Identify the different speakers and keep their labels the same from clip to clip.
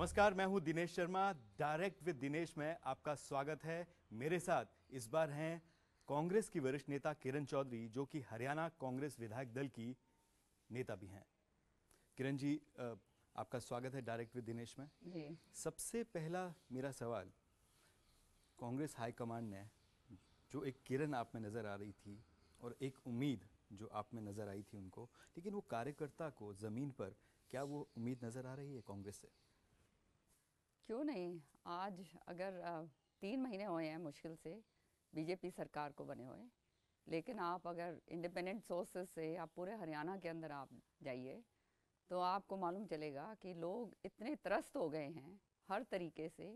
Speaker 1: नमस्कार, मैं हूं दिनेश शर्मा। डायरेक्ट विद दिनेश में आपका स्वागत है। मेरे साथ इस बार हैं कांग्रेस की वरिष्ठ नेता किरण चौधरी, जो कि हरियाणा कांग्रेस विधायक दल की नेता भी हैं। किरण जी, आपका स्वागत है डायरेक्ट विद दिनेश में।
Speaker 2: जी।
Speaker 1: सबसे पहला मेरा सवाल, कांग्रेस हाईकमांड ने जो एक किरण आप में नजर आ रही थी और एक उम्मीद जो आप में नजर आई थी उनको, लेकिन वो कार्यकर्ता को जमीन पर क्या वो उम्मीद नजर आ रही है कांग्रेस से?
Speaker 2: क्यों नहीं। आज अगर 3 महीने हुए हैं मुश्किल से बीजेपी सरकार को बने हुए, लेकिन आप अगर इंडिपेंडेंट सोर्सेज से आप पूरे हरियाणा के अंदर आप जाइए तो आपको मालूम चलेगा कि लोग इतने त्रस्त हो गए हैं हर तरीके से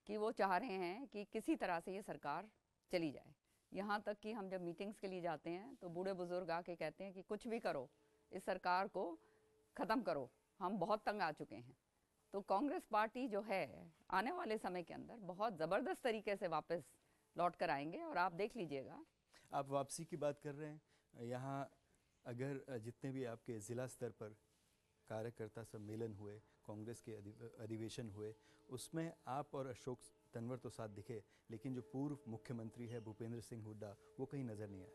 Speaker 2: कि वो चाह रहे हैं कि किसी तरह से ये सरकार चली जाए। यहाँ तक कि हम जब मीटिंग्स के लिए जाते हैं तो बूढ़े बुजुर्ग आके कहते हैं कि कुछ भी करो, इस सरकार को ख़त्म करो, हम बहुत तंग आ चुके हैं। तो कांग्रेस पार्टी जो है आने वाले समय के अंदर बहुत ज़बरदस्त तरीके से वापस लौट कर आएंगे और आप देख लीजिएगा।
Speaker 1: आप वापसी की बात कर रहे हैं, यहाँ अगर जितने भी आपके ज़िला स्तर पर कार्यकर्ता सम्मेलन हुए, कांग्रेस के अधिवेशन हुए, उसमें आप और अशोक तंवर तो साथ दिखे, लेकिन जो पूर्व मुख्यमंत्री है भूपेंद्र सिंह हुड्डा, वो कहीं नज़र नहीं आए।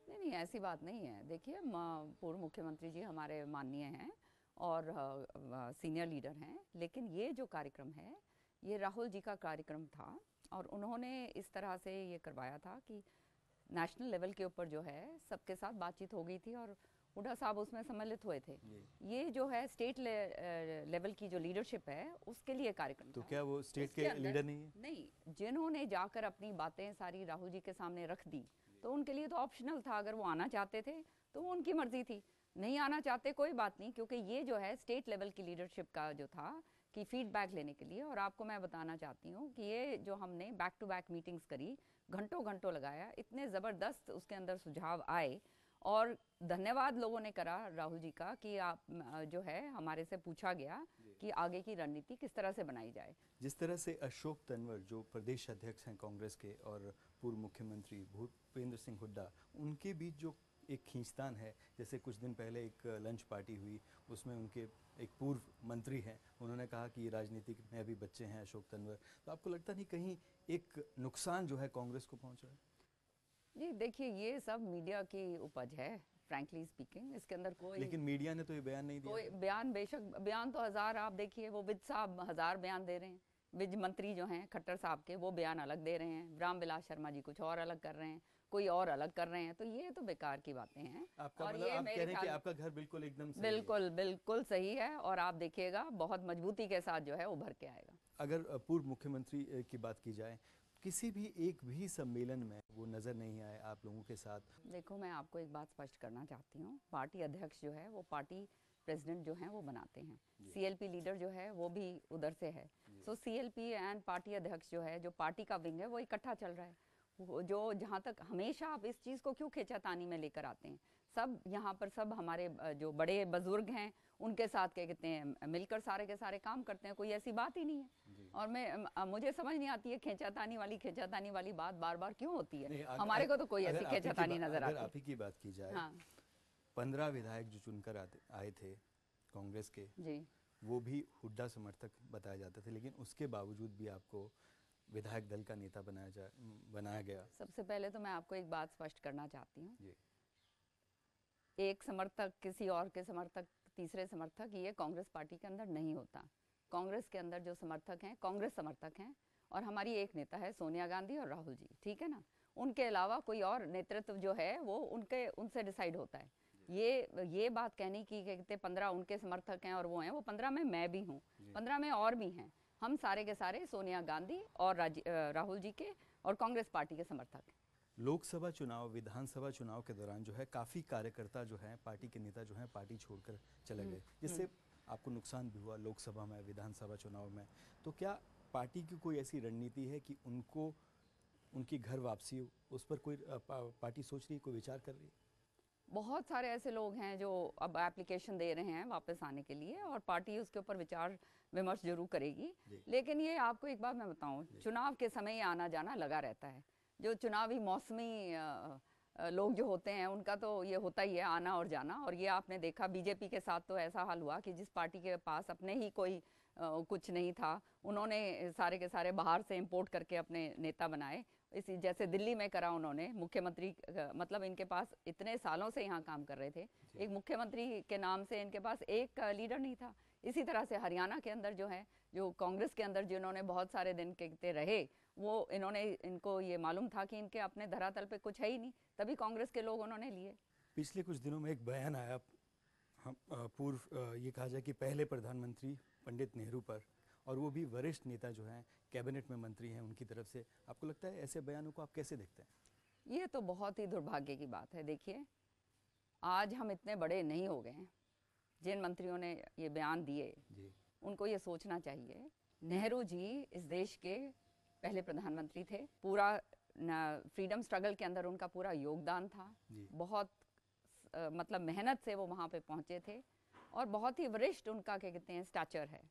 Speaker 2: नहीं नहीं, ऐसी बात नहीं है। देखिए, पूर्व मुख्यमंत्री जी हमारे माननीय हैं और सीनियर लीडर हैं, लेकिन ये जो कार्यक्रम है ये राहुल जी का कार्यक्रम था और उन्होंने इस तरह से ये करवाया था कि नेशनल लेवल के ऊपर जो है सबके साथ बातचीत हो गई थी और हुड्डा साहब उसमें सम्मिलित हुए थे। ये जो है स्टेट लेवल की जो लीडरशिप है उसके लिए कार्यक्रम
Speaker 1: तो
Speaker 2: था।
Speaker 1: क्या वो स्टेट के लीडर नहीं है?
Speaker 2: नहीं, जिन्होंने जाकर अपनी बातें सारी राहुल जी के सामने रख दी तो उनके लिए तो ऑप्शनल था। अगर वो आना चाहते थे तो वो उनकी मर्जी थी, नहीं आना चाहते कोई बात नहीं, क्योंकि ये जो है स्टेट लेवल की लीडरशिप का जो था कि फीडबैक लेने के लिए। और आपको मैं बताना चाहती हूँ कि ये जो हमने बैक टू बैक मीटिंग्स करी, घंटों घंटों लगाया, इतने ज़बरदस्त उसके अंदर सुझाव आए और धन्यवाद लोगों ने करा राहुल जी का कि आप जो है हमारे से पूछा गया कि आगे की रणनीति किस तरह से बनाई जाए।
Speaker 1: जिस तरह से अशोक तंवर जो प्रदेश अध्यक्ष हैं कांग्रेस के और पूर्व मुख्यमंत्री भूपेंद्र सिंह हुड्डा, उनके बीच जो एक खींचतान है, जैसे कुछ दिन पहले एक लंच पार्टी हुई, उसमें उनके एक पूर्व मंत्री हैं, उन्होंने कहा कि ये राजनीति में अभी बच्चे हैं अशोक तंवर, तो आपको लगता नहीं कहीं एक नुकसान जो है कांग्रेस को पहुंचा है?
Speaker 2: जी देखिए, ये सब मीडिया की उपज है, फ्रैंकली स्पीकिंग। इसके अंदर कोई,
Speaker 1: लेकिन मीडिया ने तो ये बयान नहीं दिया।
Speaker 2: कोई बयान, बेशक बयान तो हजार, आप देखिए वो विज साहब 1000 बयान दे रहे हैं, विज मंत्री जो हैं खट्टर साहब के, वो बयान अलग दे रहे हैं, रामविलास शर्मा जी कुछ और अलग कर रहे हैं, कोई और अलग कर रहे हैं। तो ये तो बेकार की बातें हैं।
Speaker 1: आपका
Speaker 2: और
Speaker 1: मतलब
Speaker 2: ये
Speaker 1: आप कह
Speaker 2: मेरे
Speaker 1: रहे हैं कि
Speaker 2: ख्याल
Speaker 1: आपका घर बिल्कुल एकदम सही
Speaker 2: बिल्कुल बिल्कुल सही है और आप देखिएगा बहुत मजबूती के साथ जो है उभर के आएगा।
Speaker 1: अगर पूर्व मुख्यमंत्री की बात की जाए, किसी भी एक भी सम्मेलन में वो नजर नहीं आए आप लोगों के साथ।
Speaker 2: देखो, मैं आपको एक बात स्पष्ट करना चाहती हूँ, पार्टी अध्यक्ष जो है वो पार्टी प्रेसिडेंट जो हैं वो बनाते हैं, सीएलपी लीडर जो है वो भी उधर से है। सो सीएलपी एंड पार्टी अध्यक्ष जो है, जो पार्टी का विंग है, वो इकट्ठा चल रहा है। जो जहाँ तक हमेशा आप इस चीज़ को क्यों खींचातानी में लेकर आते हैं, सब यहाँ पर सब हमारे जो बड़े बुजुर्ग हैं उनके साथ क्या कहते हैं मिलकर सारे के सारे काम करते हैं, कोई ऐसी बात ही नहीं है। और मुझे समझ नहीं आती है खींचातानी वाली बात बार बार क्यों होती है। हमारे को तो कोई ऐसी खींचातानी नजर आती है।
Speaker 1: आप ही की बात की जाए,
Speaker 2: हाँ
Speaker 1: 15 विधायक जो चुनकर आए थे कांग्रेस के
Speaker 2: जी,
Speaker 1: वो भी हुड्डा समर्थक बताए जाते थे, लेकिन उसके बावजूद भी आपको विधायक दल का नेता बनाया गया।
Speaker 2: सबसे पहले तो मैं आपको एक बात स्पष्ट करना चाहती हूँ, एक समर्थक किसी और के समर्थक, तीसरे समर्थक, ये कांग्रेस पार्टी के अंदर नहीं होता। कांग्रेस के अंदर जो समर्थक हैं कांग्रेस समर्थक हैं और हमारी एक नेता है सोनिया गांधी और राहुल जी, ठीक है ना। उनके अलावा कोई और नेतृत्व जो है वो उनसे डिसाइड होता है। ये बात कहने की कहते 15 उनके समर्थक हैं और वो हैं, वो 15 में मैं भी हूँ, 15 में और भी हैं। हम सारे के सारे सोनिया गांधी और राहुल जी के और कांग्रेस पार्टी के समर्थक हैं।
Speaker 1: लोकसभा चुनाव, विधानसभा चुनाव के दौरान जो है काफ़ी कार्यकर्ता जो हैं, पार्टी के नेता जो हैं, पार्टी छोड़कर चले गए, जिससे आपको नुकसान भी हुआ लोकसभा में, विधानसभा चुनाव में। तो क्या पार्टी की कोई ऐसी रणनीति है कि उनको उनकी घर वापसी हो, उस पर कोई पार्टी सोच रही है, कोई विचार कर रही है?
Speaker 2: बहुत सारे ऐसे लोग हैं जो अब एप्लीकेशन दे रहे हैं वापस आने के लिए और पार्टी उसके ऊपर विचार विमर्श जरूर करेगी। लेकिन ये आपको एक बात मैं बताऊं, चुनाव के समय ये आना जाना लगा रहता है। जो चुनावी मौसमी लोग जो होते हैं उनका तो ये होता ही है आना और जाना। और ये आपने देखा बीजेपी के साथ तो ऐसा हाल हुआ कि जिस पार्टी के पास अपने ही कोई कुछ नहीं था, उन्होंने सारे के सारे बाहर से इंपोर्ट करके अपने नेता बनाए। इसी जैसे दिल्ली में करा उन्होंने मुख्यमंत्री, मतलब इनके पास इतने सालों से यहाँ काम कर रहे थे, एक मुख्यमंत्री के नाम से इनके पास एक लीडर नहीं था। इसी तरह से हरियाणा के अंदर जो है, जो कांग्रेस के अंदर जिन्होंने बहुत सारे दिन के रहे, वो इनको ये मालूम था कि इनके अपने धरातल पे कुछ है ही नहीं, तभी कांग्रेस के लोग उन्होंने लिए।
Speaker 1: पिछले कुछ दिनों में एक बयान आया, हम ये कहा जाए कि पहले प्रधानमंत्री पंडित नेहरू पर, और वो भी वरिष्ठ नेता जो हैं, कैबिनेट में मंत्री हैं, उनकी तरफ से। आपको लगता है ऐसे बयानों को आप कैसे देखते हैं?
Speaker 2: ये तो बहुत ही दुर्भाग्य की बात है। देखिए, आज हम इतने बड़े नहीं हो गए हैं। जिन मंत्रियों ने ये बयान दिए, उनको ये सोचना चाहिए, नेहरू जी इस देश के पहले प्रधानमंत्री थे, पूरा फ्रीडम स्ट्रगल के अंदर उनका पूरा योगदान था, बहुत मतलब मेहनत से वो वहाँ पे पहुँचे थे, और बहुत ही वरिष्ठ उनका क्या कहते हैं स्टैचर है।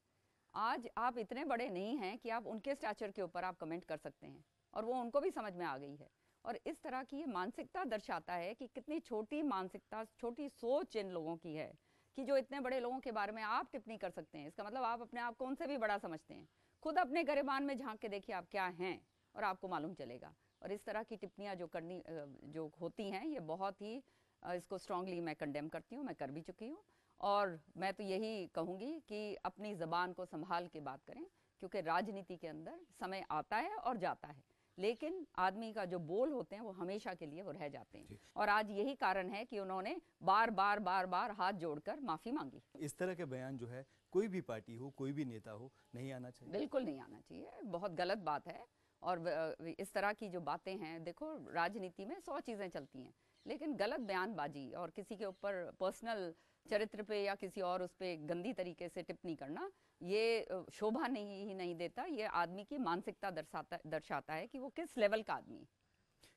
Speaker 2: आज आप इतने बड़े नहीं हैं कि आप उनके स्टैचर के ऊपर आप कमेंट कर सकते हैं, और वो उनको भी समझ में आ गई है। और इस तरह की ये मानसिकता दर्शाता है कि कितनी छोटी मानसिकता, छोटी सोच इन लोगों की है, कि जो इतने बड़े लोगों के बारे में आप टिप्पणी कर सकते हैं। इसका मतलब आप अपने आप को उनसे भी बड़ा समझते हैं। खुद अपने गिरेबान में झांक के देखिए आप क्या हैं, और आपको मालूम चलेगा। और इस तरह की टिप्पणियाँ जो होती हैं, ये बहुत ही इसको स्ट्रांगली मैं कंडेम करती हूँ, मैं कर भी चुकी हूँ। और मैं तो यही कहूँगी कि अपनी ज़बान को संभाल के बात करें, क्योंकि राजनीति के अंदर समय आता है और जाता है, लेकिन आदमी का जो बोल होते हैं वो हमेशा के लिए वो रह जाते हैं। और आज यही कारण है कि उन्होंने बार बार हाथ जोड़कर माफ़ी मांगी।
Speaker 1: इस तरह के बयान जो है, कोई भी पार्टी हो, कोई भी नेता हो, नहीं आना चाहिए।
Speaker 2: बिल्कुल नहीं आना चाहिए, बहुत गलत बात है। और इस तरह की जो बातें हैं, देखो राजनीति में 100 चीज़ें चलती हैं, लेकिन गलत बयानबाजी और किसी के ऊपर पर्सनल चरित्र पे या किसी और उस पर गंदी तरीके से टिप्पणी करना, ये शोभा नहीं देता। ये आदमी की मानसिकता दर्शाता है कि वो किस लेवल का आदमी है।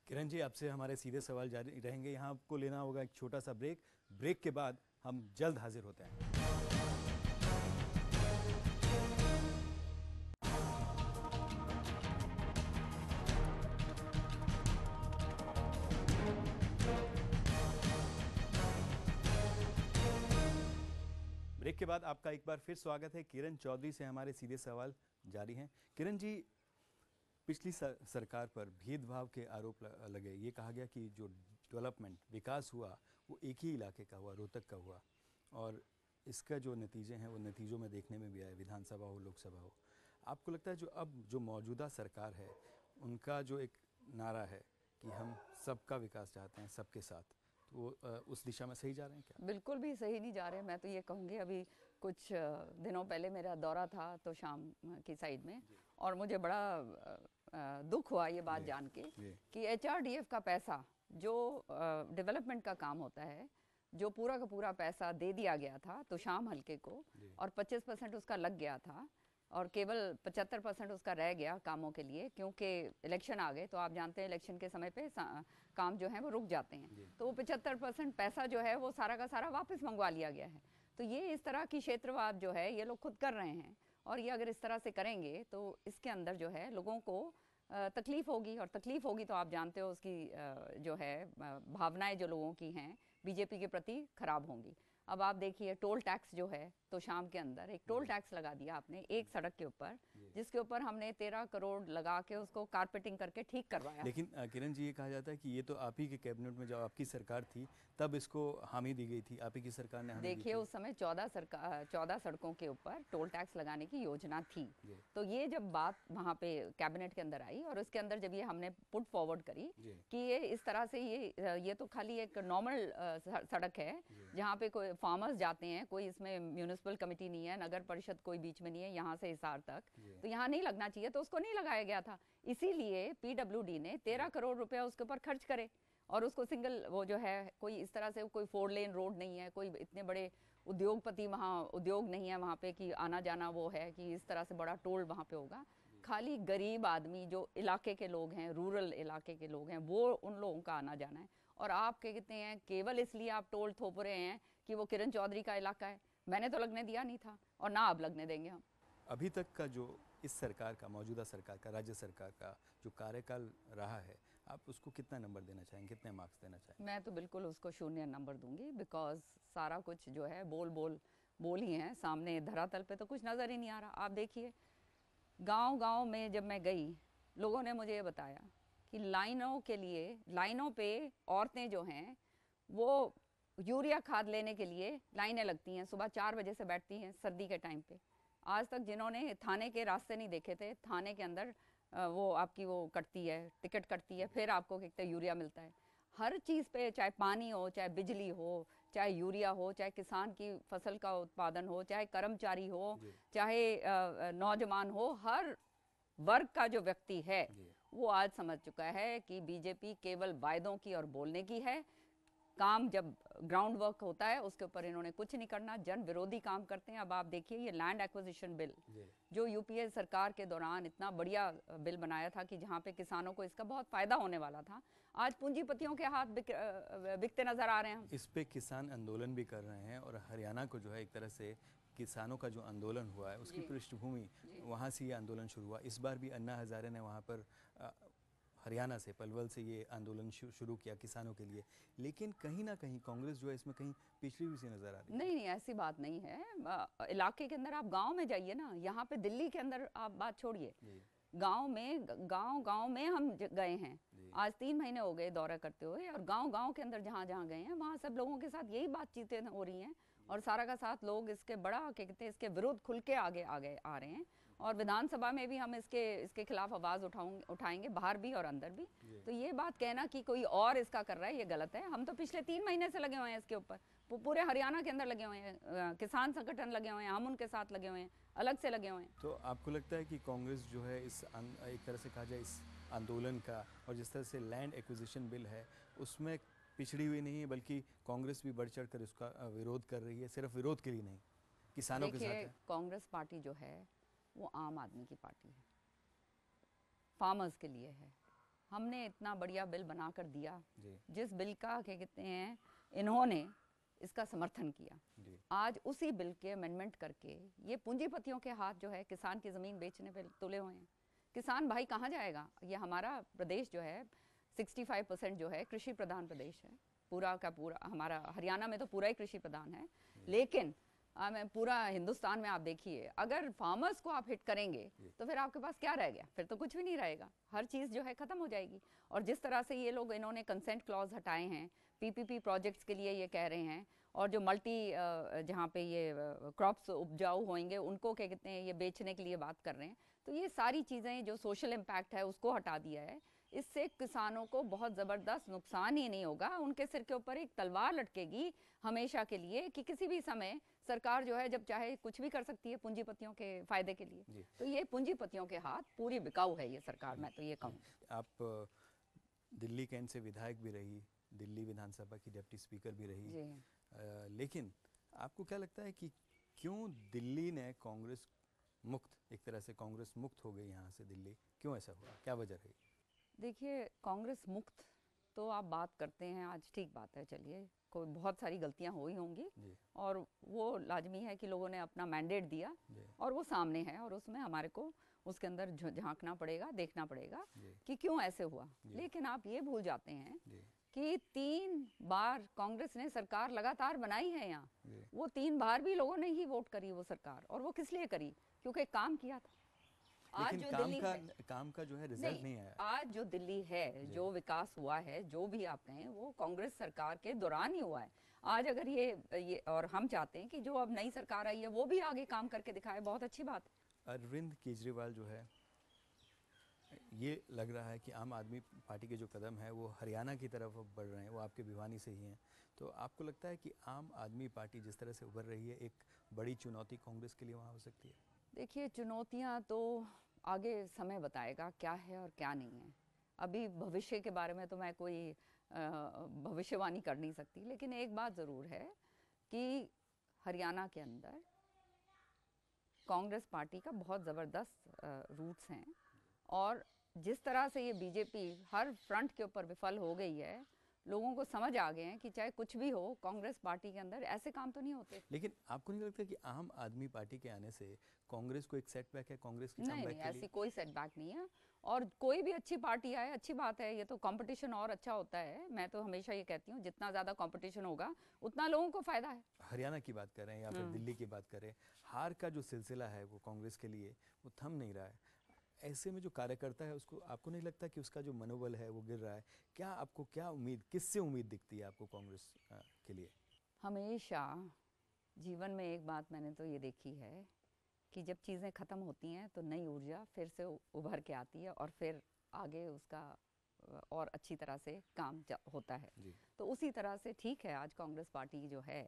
Speaker 1: किरण जी, आपसे हमारे सीधे सवाल जारी रहेंगे। यहाँ आपको लेना होगा एक छोटा सा ब्रेक। ब्रेक के बाद हम जल्द हाजिर होते हैं। ब्रेक के बाद आपका एक बार फिर स्वागत है। किरण चौधरी से हमारे सीधे सवाल जारी हैं। किरण जी, पिछली सरकार पर भेदभाव के आरोप लगे। ये कहा गया कि जो डेवलपमेंट, विकास हुआ, वो एक ही इलाके का हुआ, रोहतक का हुआ, और इसका जो नतीजे हैं वो नतीजों में देखने में भी आए, विधानसभा हो, लोकसभा हो। आपको लगता है जो मौजूदा सरकार है, उनका जो एक नारा है कि हम सबका विकास चाहते हैं, सबके साथ, तो वो उस दिशा में सही जा रहे हैं क्या?
Speaker 2: बिल्कुल भी सही नहीं जा रहे। मैं तो ये कहूँगी, अभी कुछ दिनों पहले मेरा दौरा था तो शाम की साइड में, और मुझे बड़ा दुख हुआ ये बात जान के कि HRDF का पैसा, जो डेवलपमेंट का काम होता है, जो पूरा का पूरा पैसा दे दिया गया था तो शाम हल्के को, और 25% उसका लग गया था, और केवल 75% उसका रह गया कामों के लिए, क्योंकि इलेक्शन आ गए। तो आप जानते हैं इलेक्शन के समय पे काम जो है वो रुक जाते हैं, तो वो 75% पैसा जो है वो सारा का सारा वापस मंगवा लिया गया है। तो ये इस तरह की क्षेत्रवाद जो है ये लोग खुद कर रहे हैं, और ये अगर इस तरह से करेंगे तो इसके अंदर जो है लोगों को तकलीफ होगी, और तकलीफ होगी तो आप जानते हो उसकी जो है भावनाएं जो लोगों की हैं बीजेपी के प्रति खराब होंगी। अब आप देखिए, टोल टैक्स जो है, तो शाम के अंदर एक टोल टैक्स लगा दिया आपने एक सड़क के ऊपर, जिसके ऊपर हमने 13 करोड़ लगा के उसको कारपेटिंग करके ठीक करवाया।
Speaker 1: लेकिन किरण जी, ये कहा जाता है कि ये तो आप ही के कैबिनेट में, जब आपकी सरकार थी तब इसको हामी दी गई थी, आप ही की सरकार ने हामी दी थी।
Speaker 2: देखिए, उस समय 14 सड़कों के ऊपर टोल टैक्स लगाने की योजना थी। तो ये जब बात वहाँ पे कैबिनेट के अंदर आई, और उसके अंदर जब ये हमने पुट फॉरवर्ड करी कि ये इस तरह से ये तो खाली एक नॉर्मल सड़क है, जहाँ पे कोई फार्मर्स जाते हैं, कोई इसमें म्यूनिसिपल कमेटी नहीं है, नगर परिषद कोई बीच में नहीं है, यहाँ से हिसार तक, तो यहाँ नहीं लगना चाहिए, तो उसको नहीं लगाया गया था। इसीलिए PWD ने 13 करोड़ रुपया उसके ऊपर खर्च करे, और उसको सिंगल, वो जो है कोई इस तरह से कोई 4 लेन रोड नहीं है, कोई इतने बड़े उद्योगपति वहाँ उद्योग नहीं है वहाँ पे कि आना जाना वो है कि इस तरह से बड़ा टोल वहाँ पे होगा। खाली गरीब आदमी जो इलाके के लोग हैं, रूरल इलाके के लोग हैं, वो उन लोगों का आना जाना है। और आप क्या कहते हैं, केवल इसलिए आप टोल थोप रहे हैं कि वो किरण चौधरी का इलाका है। मैंने तो लगने दिया नहीं था, और ना अब लगने देंगे हम।
Speaker 1: अभी तक का जो इस सरकार का, मौजूदा सरकार का, राज्य सरकार का जो कार्यकाल रहा है, आप उसको कितना नंबर देना चाहेंगे, कितने मार्क्स देना चाहेंगे?
Speaker 2: मैं तो बिल्कुल उसको 0 नंबर दूंगी, बिकॉज सारा कुछ जो है बोल बोली हैं, सामने धरातल पे तो कुछ नज़र ही नहीं आ रहा। आप देखिए, गांव-गांव में जब मैं गई, लोगों ने मुझे ये बताया कि लाइनों के लिए, लाइनों पे औरतें जो हैं वो यूरिया खाद लेने के लिए लाइनें लगती हैं, सुबह 4 बजे से बैठती हैं सर्दी के टाइम पे। आज तक जिन्होंने थाने के रास्ते नहीं देखे थे, थाने के अंदर वो आपकी वो कटती है, टिकट कटती है, फिर आपको कितना यूरिया मिलता है। हर चीज़ पे, चाहे पानी हो, चाहे बिजली हो, चाहे यूरिया हो, चाहे किसान की फसल का उत्पादन हो, चाहे कर्मचारी हो, चाहे नौजवान हो, हर वर्ग का जो व्यक्ति है वो आज समझ चुका है कि बीजेपी केवल वायदों की और बोलने की है। काम जब ग्राउंड वर्क होता है उसके ऊपर इन्होंने कुछ नहीं करना, जन विरोधी काम करते हैं। अब आप देखिए, ये लैंड एक्विजिशन बिल जो यूपीए सरकार के दौरान इतना बढ़िया बिल बनाया था कि जहाँ पे किसानों को इसका बहुत फायदा होने वाला था, आज पूंजीपतियों के हाथ बिकते नजर आ रहे हैं।
Speaker 1: इस पे किसान आंदोलन भी कर रहे हैं, और हरियाणा को जो है एक तरह से किसानों का जो आंदोलन हुआ है उसकी पृष्ठभूमि वहाँ से ये आंदोलन शुरू हुआ। इस बार भी अन्ना हजारे ने वहाँ पर हरियाणा से, पलवल से ये आंदोलन शुरू किया किसानों के लिए। लेकिन कहीं ना कहीं कांग्रेस जो है इसमें कहीं पिछड़ी हुई सी नजर आ रही है।
Speaker 2: नहीं, ऐसी बात नहीं है। इलाके के अंदर आप गांव में जाइए ना, यहाँ पे दिल्ली के अंदर आप बात छोड़िए, गांव में हम गए हैं। आज 3 महीने हो गए दौरा करते हुए, और गांव के अंदर जहाँ जहाँ गए हैं वहाँ सब लोगों के साथ यही बातचीतें हो रही हैं, और सारा का साथ लोग इसके बड़ा क्या कहते हैं, इसके विरुद्ध खुल के आगे आ रहे हैं। और विधानसभा में भी हम इसके खिलाफ आवाज़ उठाएंगे, बाहर भी और अंदर भी। तो ये बात कहना कि कोई और इसका कर रहा है, ये गलत है। हम तो पिछले 3 महीने से लगे हुए हैं इसके ऊपर, पूरे हरियाणा के अंदर लगे हुए हैं, किसान संगठन लगे हुए हैं, हम उनके साथ लगे हुए हैं, अलग से लगे हुए हैं।
Speaker 1: तो आपको लगता है कि कांग्रेस जो है इस एक तरह से कहा जाए इस आंदोलन का, और जिस तरह से लैंड एक्विजिशन बिल है उसमें पिछड़ी हुई नहीं है, बल्कि कांग्रेस भी बढ़ चढ़ कर उसका विरोध कर रही है, सिर्फ विरोध के लिए नहीं, किसानों के साथ है।
Speaker 2: कांग्रेस पार्टी जो है वो आम आदमी की पार्टी है, फार्मर्स के लिए है। हमने इतना बढ़िया बिल बनाकर दिया, जिस बिल का क्या कहते हैं इन्होंने इसका समर्थन किया, आज उसी बिल के अमेंडमेंट करके ये पूंजीपतियों के हाथ जो है किसान की ज़मीन बेचने पे तुले हुए हैं। किसान भाई कहाँ जाएगा? ये हमारा प्रदेश जो है 65% जो है कृषि प्रधान प्रदेश है, पूरा का पूरा हमारा हरियाणा में तो पूरा ही कृषि प्रधान है। लेकिन पूरा हिंदुस्तान में आप देखिए, अगर फार्मर्स को आप हिट करेंगे तो फिर आपके पास क्या रह गया? फिर तो कुछ भी नहीं रहेगा, हर चीज़ जो है ख़त्म हो जाएगी। और जिस तरह से ये लोग इन्होंने कंसेंट क्लॉज हटाए हैं, पीपीपी प्रोजेक्ट्स के लिए ये कह रहे हैं, और जो मल्टी जहाँ पे ये क्रॉप्स उपजाऊ होंगे उनको क्या कहते हैं ये बेचने के लिए बात कर रहे हैं। तो ये सारी चीज़ें जो सोशल इम्पैक्ट है उसको हटा दिया है। इससे किसानों को बहुत ज़बरदस्त नुकसान ही नहीं होगा, उनके सिर के ऊपर एक तलवार लटकेगी हमेशा के लिए कि किसी भी समय सरकार जो है जब चाहे कुछ भी कर सकती है पूंजीपतियों के फायदे के लिए। तो ये पूंजीपतियों के हाथ पूरी बिकाऊ है ये सरकार, मैं तो ये कहूँ।
Speaker 1: आप दिल्ली कैंट से विधायक भी रही, दिल्ली विधानसभा की डिप्टी स्पीकर भी रही, लेकिन आपको क्या लगता है कि क्यों दिल्ली ने कांग्रेस मुक्त, एक तरह से कांग्रेस मुक्त हो गई यहाँ से दिल्ली, क्यों ऐसा हुआ, क्या वजह रही?
Speaker 2: देखिए, कांग्रेस मुक्त तो आप बात करते हैं, आज ठीक बात है, चलिए कोई बहुत सारी गलतियां हुई होंगी, और वो लाजमी है कि लोगों ने अपना मैंडेट दिया और वो सामने है, और उसमें हमारे को उसके अंदर झांकना पड़ेगा, देखना पड़ेगा कि क्यों ऐसे हुआ। लेकिन आप ये भूल जाते हैं कि 3 बार कांग्रेस ने सरकार लगातार बनाई है यहाँ, वो 3 बार भी लोगों ने ही वोट करी वो सरकार, और वो किस लिए करी? क्योंकि काम किया था।
Speaker 1: आज जो काम का जो है रिजल्ट नहीं आया।
Speaker 2: आज जो दिल्ली है, जो विकास हुआ है, जो भी आप कहें, वो कांग्रेस सरकार के दौरान ही हुआ है। आज अगर ये और हम चाहते हैं कि जो अब नई सरकार आई है वो भी आगे काम करके दिखाए, बहुत अच्छी बात है।
Speaker 1: अरविंद केजरीवाल जो है, ये लग रहा है कि आम आदमी पार्टी के जो कदम है वो हरियाणा की तरफ बढ़ रहे हैं, वो आपके भिवानी से ही हैं, तो आपको लगता है कि आम आदमी पार्टी जिस तरह से उभर रही है एक बड़ी चुनौती कांग्रेस के लिए वहाँ हो सकती है?
Speaker 2: देखिए, चुनौतियाँ तो आगे समय बताएगा क्या है और क्या नहीं है। अभी भविष्य के बारे में तो मैं कोई भविष्यवाणी कर नहीं सकती, लेकिन एक बात ज़रूर है कि हरियाणा के अंदर कांग्रेस पार्टी का बहुत ज़बरदस्त रूट्स हैं, और जिस तरह से ये बीजेपी हर फ्रंट के ऊपर विफल हो गई है, लोगों को समझ आ गए हैं कि चाहे कुछ भी हो, कांग्रेस पार्टी के अंदर ऐसे काम तो नहीं होते।
Speaker 1: लेकिन आपको नहीं लगता कि आम आदमी पार्टी के आने से कांग्रेस को एक सेटबैक है कांग्रेस की?
Speaker 2: नहीं, ऐसी कोई सेटबैक नहीं है। और कोई भी अच्छी पार्टी आए, अच्छी बात है, ये तो कंपटीशन और अच्छा होता है। मैं तो हमेशा ये कहती हूँ, जितना ज़्यादा कंपटीशन होगा उतना लोगों को फ़ायदा है।
Speaker 1: हरियाणा की बात करें या फिर दिल्ली की बात करें, हार का जो सिलसिला है वो कांग्रेस के लिए वो थम नहीं रहा है। ऐसे में जो कार्यकर्ता है उसको, आपको नहीं लगता कि उसका जो मनोबल है वो गिर रहा है? क्या आपको, क्या उम्मीद, किससे उम्मीद दिखती है आपको कांग्रेस के लिए?
Speaker 2: हमेशा जीवन में एक बात मैंने तो ये देखी है कि जब चीज़ें ख़त्म होती हैं तो नई ऊर्जा फिर से उभर के आती है और फिर आगे उसका और अच्छी तरह से काम होता है। तो उसी तरह से ठीक है, आज कांग्रेस पार्टी जो है,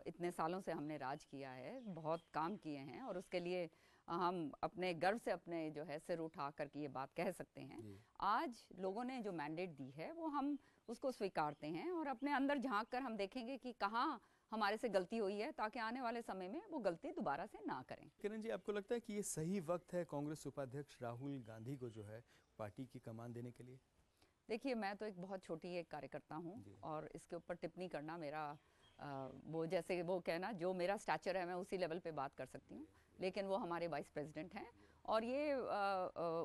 Speaker 2: इतने सालों से हमने राज किया है, बहुत काम किए हैं और उसके लिए हम अपने गर्व से अपने जो है सिर उठा करके ये बात कह सकते हैं। आज लोगों ने जो मैंडेट दी है वो हम उसको स्वीकारते हैं और अपने अंदर झांक कर हम देखेंगे कि कहाँ हमारे से गलती हुई है, ताकि आने वाले समय में वो गलती दोबारा से ना करें।
Speaker 1: किरण जी, आपको लगता है कि ये सही वक्त है कांग्रेस उपाध्यक्ष राहुल गांधी को जो है पार्टी की कमान देने के लिए?
Speaker 2: देखिए, मैं तो एक बहुत छोटी एक कार्यकर्ता हूँ और इसके ऊपर टिप्पणी करना मेरा वो जैसे वो कहना, जो मेरा स्टैचर है मैं उसी लेवल पे बात कर सकती हूँ, लेकिन वो हमारे वाइस प्रेसिडेंट हैं और ये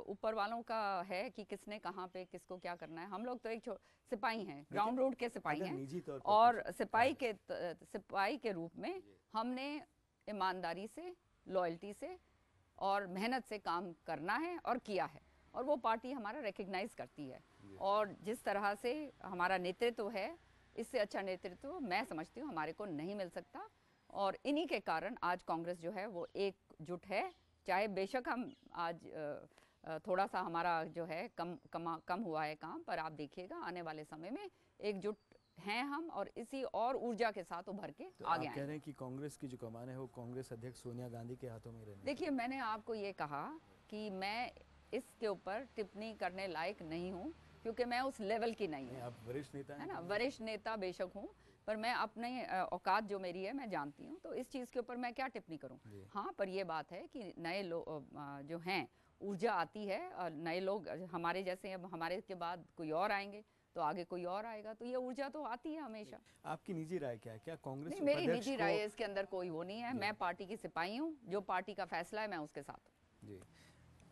Speaker 2: ऊपर वालों का है कि किसने कहाँ पे किसको क्या करना है। हम लोग तो एक सिपाही हैं, ग्राउंड रूट के सिपाही हैं और सिपाही के रूप में हमने ईमानदारी से, लॉयल्टी से और मेहनत से काम करना है और किया है और वो पार्टी हमारा रिकग्नाइज करती है। और जिस तरह से हमारा नेतृत्व है, इससे अच्छा नेतृत्व मैं समझती हूँ हमारे को नहीं मिल सकता और इन्हीं के कारण आज कांग्रेस जो है वो एकजुट है। चाहे बेशक हम आज थोड़ा सा हमारा जो है कम हुआ है काम, पर आप देखिएगा आने वाले समय में एकजुट हैं हम और इसी और ऊर्जा के साथ उभर के
Speaker 1: तो
Speaker 2: आगे
Speaker 1: आप कह रहे हैं कि कांग्रेस की जो कमान है वो कांग्रेस अध्यक्ष सोनिया गांधी के हाथों में रहने?
Speaker 2: देखिए, मैंने आपको ये कहा कि मैं इसके ऊपर टिप्पणी करने लायक नहीं हूँ क्योंकि मैं उस लेवल की नहीं हूँ।
Speaker 1: आप वरिष्ठ नेता हैं
Speaker 2: है ना, वरिष्ठ नेता बेशक हूँ, पर मैं अपने औकात जो मेरी है मैं जानती हूँ, तो इस चीज़ के ऊपर मैं क्या टिप्पणी करूँ। हाँ, पर ये बात है कि नए लोग जो हैं, ऊर्जा आती है और नए लोग हमारे जैसे, अब हमारे के बाद कोई और आएंगे तो आगे कोई और आएगा, तो ये ऊर्जा तो आती है हमेशा।
Speaker 1: आपकी निजी राय क्या है? क्या कांग्रेस
Speaker 2: नहीं, मेरी निजी राय इसके अंदर कोई वो नहीं है। मैं पार्टी की सिपाही हूँ, जो पार्टी का फैसला है मैं उसके साथ हूँ।
Speaker 1: जी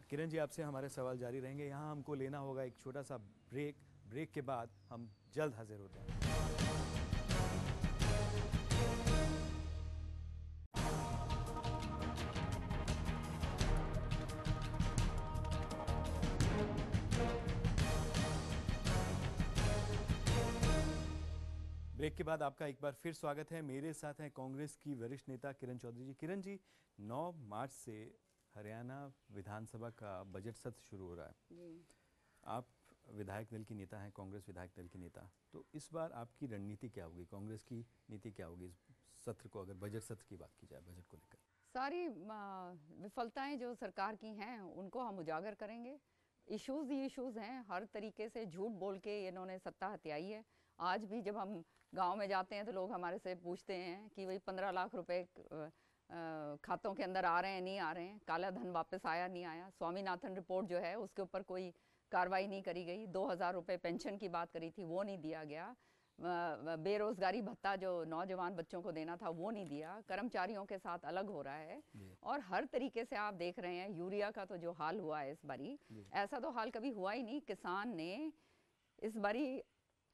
Speaker 1: किरण जी, आपसे हमारे सवाल जारी रहेंगे। यहाँ हमको लेना होगा एक छोटा सा ब्रेक के बाद हम जल्द हाजिर होते हैं। ब्रेक के बाद आपका एक बार फिर स्वागत है। मेरे साथ हैं कांग्रेस की वरिष्ठ नेता किरण चौधरी जी। किरण जी, 9 मार्च से हरियाणा विधानसभा का बजट सत्र शुरू हो रहा है। आप विधायक दल की नेता हैं, कांग्रेस विधायक दल की नेता, तो इस बार आपकी रणनीति क्या होगी, कांग्रेस की नीति क्या होगी इस सत्र को, अगर बजट सत्र की बात की जाए, बजट को लेकर?
Speaker 2: सारी विफलताएं जो सरकार की हैं उनको हम उजागर करेंगे। इश्यूज़ ही इश्यूज़ हैं, हर तरीके से झूठ बोल के इन्होंने सत्ता हथियाई है। आज भी जब हम गांव में जाते हैं तो लोग हमारे से पूछते हैं कि भाई 15 लाख रुपए खातों के अंदर आ रहे हैं, नहीं आ रहे हैं, काला धन वापस आया नहीं आया। स्वामीनाथन रिपोर्ट जो है उसके ऊपर कोई कार्रवाई नहीं करी गई। 2000 रुपये पेंशन की बात करी थी, वो नहीं दिया गया। बेरोजगारी भत्ता जो नौजवान बच्चों को देना था वो नहीं दिया। कर्मचारियों के साथ अलग हो रहा है और हर तरीके से आप देख रहे हैं यूरिया का तो जो हाल हुआ है इस बारी, ऐसा तो हाल कभी हुआ ही नहीं। किसान ने इस बारी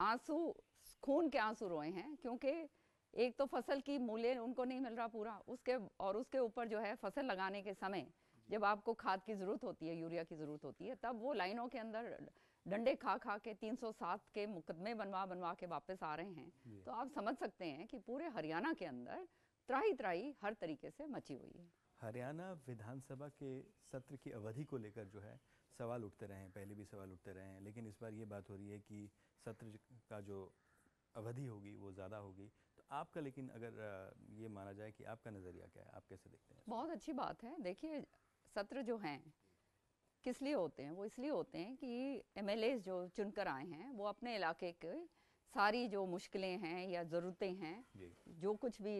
Speaker 2: आंसू, खून के आंसू रोए हैं, क्योंकि एक तो फसल की मूल्य उनको नहीं मिल रहा पूरा, उसके ऊपर जो है फसल लगाने के समय जब आपको खाद की ज़रूरत होती है, यूरिया की ज़रूरत होती है, तब वो लाइनों के अंदर डंडे खा खा के 307 के मुकदमे बनवा के वापस आ रहे हैं। तो आप समझ सकते हैं कि पूरे हरियाणा के अंदर त्राही त्राही हर तरीके से मची हुई है।
Speaker 1: हरियाणा विधानसभा के सत्र की अवधि को लेकर जो है सवाल उठते रहे हैं, पहले भी सवाल उठते रहे हैं, लेकिन इस बार ये बात हो रही है कि सत्र का जो अवधि होगी वो ज़्यादा होगी। तो आपका, लेकिन अगर ये माना जाए कि आपका नज़रिया क्या है, आप कैसे देखते हैं?
Speaker 2: बहुत अच्छी बात है। देखिए, सत्र जो हैं किस लिए होते हैं? वो इसलिए होते हैं कि एमएलए जो चुनकर आए हैं वो अपने इलाके के सारी जो मुश्किलें हैं या ज़रूरतें हैं, जो कुछ भी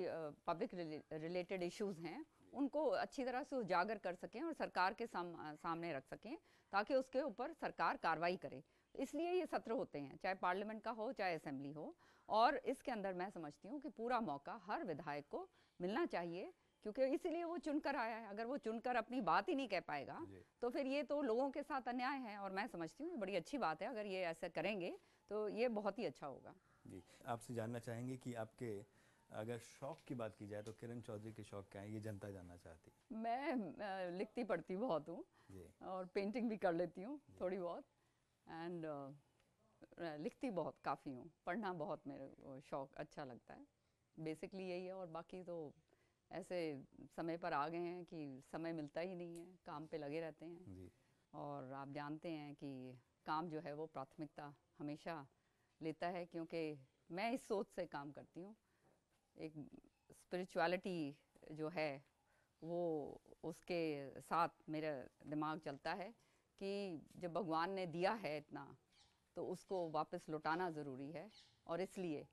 Speaker 2: पब्लिक रिलेटेड इश्यूज़ हैं, उनको अच्छी तरह से उजागर कर सकें और सरकार के सामने रख सकें, ताकि उसके ऊपर सरकार कार्रवाई करे। इसलिए ये सत्र होते हैं, चाहे पार्लियामेंट का हो चाहे असेंबली हो। और इसके अंदर मैं समझती हूँ कि पूरा मौका हर विधायक को मिलना चाहिए क्योंकि इसीलिए वो चुनकर आया है। अगर वो चुनकर अपनी बात ही नहीं कह पाएगा तो फिर ये तो लोगों के साथ अन्याय है। और मैं समझती हूँ बड़ी अच्छी बात है, अगर ये ऐसा करेंगे तो ये बहुत ही अच्छा होगा।
Speaker 1: जी, आपसे जानना चाहेंगे कि आपके अगर शौक की बात की जाए तो किरण चौधरी के शौक क्या है, ये जनता जानना चाहती।
Speaker 2: मैं लिखती पढ़ती बहुत हूँ और पेंटिंग भी कर लेती हूँ थोड़ी बहुत, एंड लिखती बहुत काफ़ी हूँ। पढ़ना बहुत मेरे को शौक अच्छा लगता है, बेसिकली यही है। और बाकी तो ऐसे समय पर आ गए हैं कि समय मिलता ही नहीं है, काम पे लगे रहते हैं
Speaker 1: जी।
Speaker 2: और आप जानते हैं कि काम जो है वो प्राथमिकता हमेशा लेता है, क्योंकि मैं इस सोच से काम करती हूँ, एक स्पिरिचुअलिटी जो है वो उसके साथ मेरा दिमाग चलता है कि जब भगवान ने दिया है इतना तो उसको वापस लौटाना ज़रूरी है, और इसलिए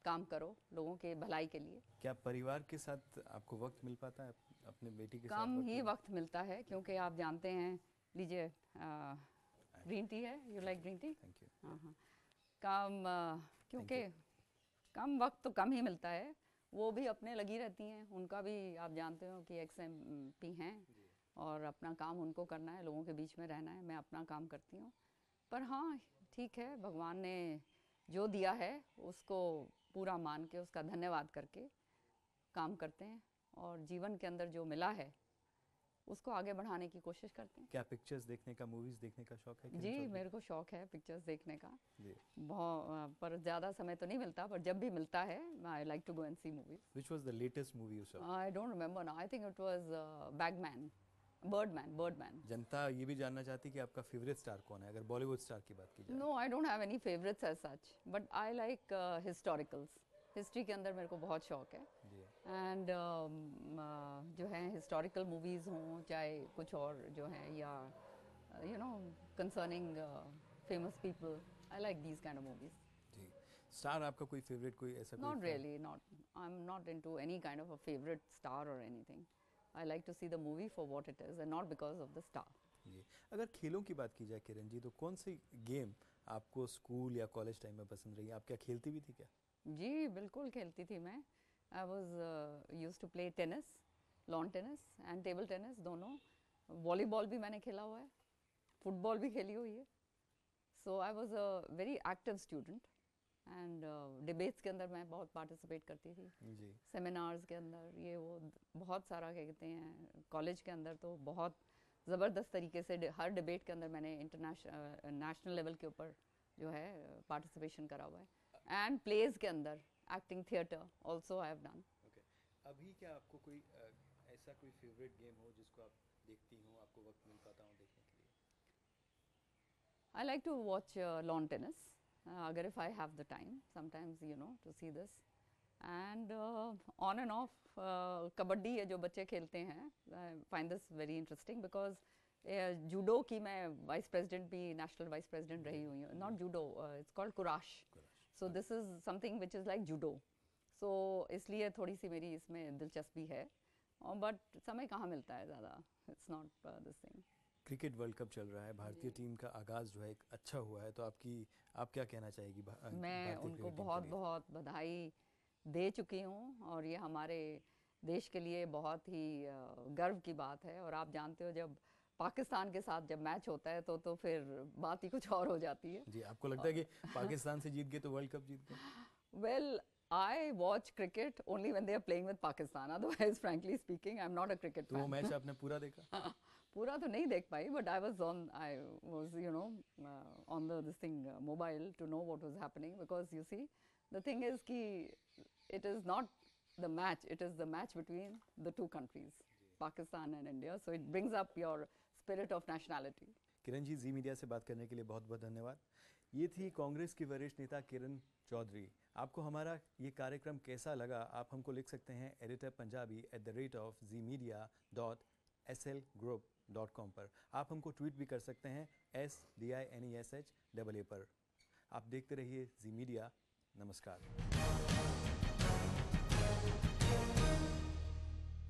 Speaker 2: काम करो लोगों के भलाई के लिए।
Speaker 1: क्या परिवार के साथ आपको वक्त मिल पाता है अपने बेटी के साथ?
Speaker 2: कम ही वक्त मिलता है, क्योंकि आप जानते हैं, लीजिए ग्रीन टी है, you like green tea?
Speaker 1: Thank you.
Speaker 2: हाँ हाँ, कम क्योंकि कम वक्त तो कम ही मिलता है। वो भी अपने लगी रहती हैं, उनका भी आप जानते हो कि XMP हैं और अपना काम उनको करना है, लोगों के बीच में रहना है। मैं अपना काम करती हूँ, पर हाँ ठीक है, भगवान ने जो दिया है उसको पूरा मान के उसका धन्यवाद करके काम करते हैं, और जीवन के अंदर जो मिला है उसको आगे बढ़ाने की कोशिश करते हैं।
Speaker 1: क्या पिक्चर्स देखने का, मूवीज देखने का शौक है?
Speaker 2: जी, मेरे को शौक है पिक्चर्स देखने का
Speaker 1: जी।
Speaker 2: बहुत, पर ज़्यादा समय तो नहीं मिलता, पर जब भी मिलता है I like to go and see movies.
Speaker 1: Which was the latest movie you saw?
Speaker 2: I don't remember now, I think it was Birdman.
Speaker 1: जनता ये भी जानना चाहती कि आपका फेवरेट स्टार कौन है, अगर बॉलीवुड स्टार की बात की जाए।
Speaker 2: No, I don't have any favourites as such, but I like historicals. History के अंदर मेरे को बहुत शौक है, एंड जो है हिस्टोरिकल मूवीज़ हों चाहे कुछ और जो है, या you know concerning famous people, I like these kind of movies.
Speaker 1: जी। स्टार आपका कोई फेवरेट, कोई ऐसा?
Speaker 2: Not really, I'm not into any kind of a favorite star or anything. I like to see the movie for what it is and not because of the star.
Speaker 1: जी। अगर खेलों की बात की जाए किरण जी, तो कौन सी गेम आपको स्कूल या कॉलेज टाइम में पसंद रही? आप क्या खेलती भी थी क्या?
Speaker 2: जी बिल्कुल खेलती थी मैं। I was used to play tennis, lawn tennis and table tennis दोनों। वॉलीबॉल भी मैंने खेला हुआ है, फुटबॉल भी खेली हुई है। So I was a very active student and debates के अंदर मैं बहुत पार्टिसिपेट करती थी
Speaker 1: जी।
Speaker 2: सेमिनार्स के अंदर, ये वो बहुत सारा क्या कहते हैं। कॉलेज के अंदर तो बहुत ज़बरदस्त तरीके से हर डिबेट के अंदर मैंने इंटरनेशनल नेशनल लेवल के ऊपर जो है पार्टिसिपेशन करा हुआ है। एंड प्लेज के अंदर acting, theatre also I have done.
Speaker 1: अभी क्या आपको कोई ऐसा कोई फेवरेट गेम हो जिसको आप देखती हो, आपको वक्त मिल पाता हो देखने के लिए?
Speaker 2: I like to watch lawn tennis, अगर if I have the time sometimes, you know, to see this, and on and off kabaddi है जो बच्चे खेलते हैं, I find this very interesting because judo की मैं वाइस प्रेसिडेंट भी, नेशनल वाइस प्रेसिडेंट रही हुई हूँ। Not judo, it's called Kurash, so this is something which is like judo, so इसलिए थोड़ी सी मेरी इसमें दिलचस्पी है, बट समय कहाँ मिलता है ज़्यादा, it's not this thing.
Speaker 1: Cricket world cup चल रहा है, भारतीय टीम का आगाज़ जो है एक अच्छा हुआ है, तो आप क्या कहना चाहेगी?
Speaker 2: मैं उनको बहुत बहुत बधाई दे चुकी हूँ, और ये हमारे देश के लिए बहुत ही गर्व की बात है। और आप जानते हो जब पाकिस्तान के साथ जब मैच होता है तो फिर बात ही कुछ और हो जाती है।
Speaker 1: जी, आपको लगता है कि पाकिस्तान से जीत गए तो वर्ल्ड कप जीत गए?
Speaker 2: Well, I watch cricket only when they are playing with Pakistan. Otherwise, frankly speaking, I'm not a cricket fan.
Speaker 1: तो वो मैच आपने पूरा देखा?
Speaker 2: पूरा तो नहीं देख पाई, but I was you know on this thing mobile to know what was happening, because you see the thing is कि it is not the match, it is the match between the two countries, Pakistan and India, so it brings up your spirit of nationality.
Speaker 1: Kiran ji, Zee Media से बात करने के लिए बहुत बहुत धन्यवाद। ये थी कांग्रेस की वरिष्ठ नेता किरण चौधरी। आपको हमारा ये कार्यक्रम कैसा लगा, आप हमको लिख सकते हैं editorpunjabi@zmedia.slgroup.com पर। आप हमको ट्वीट भी कर सकते हैं SDINESHAA पर। आप देखते रहिए जी मीडिया। नमस्कार।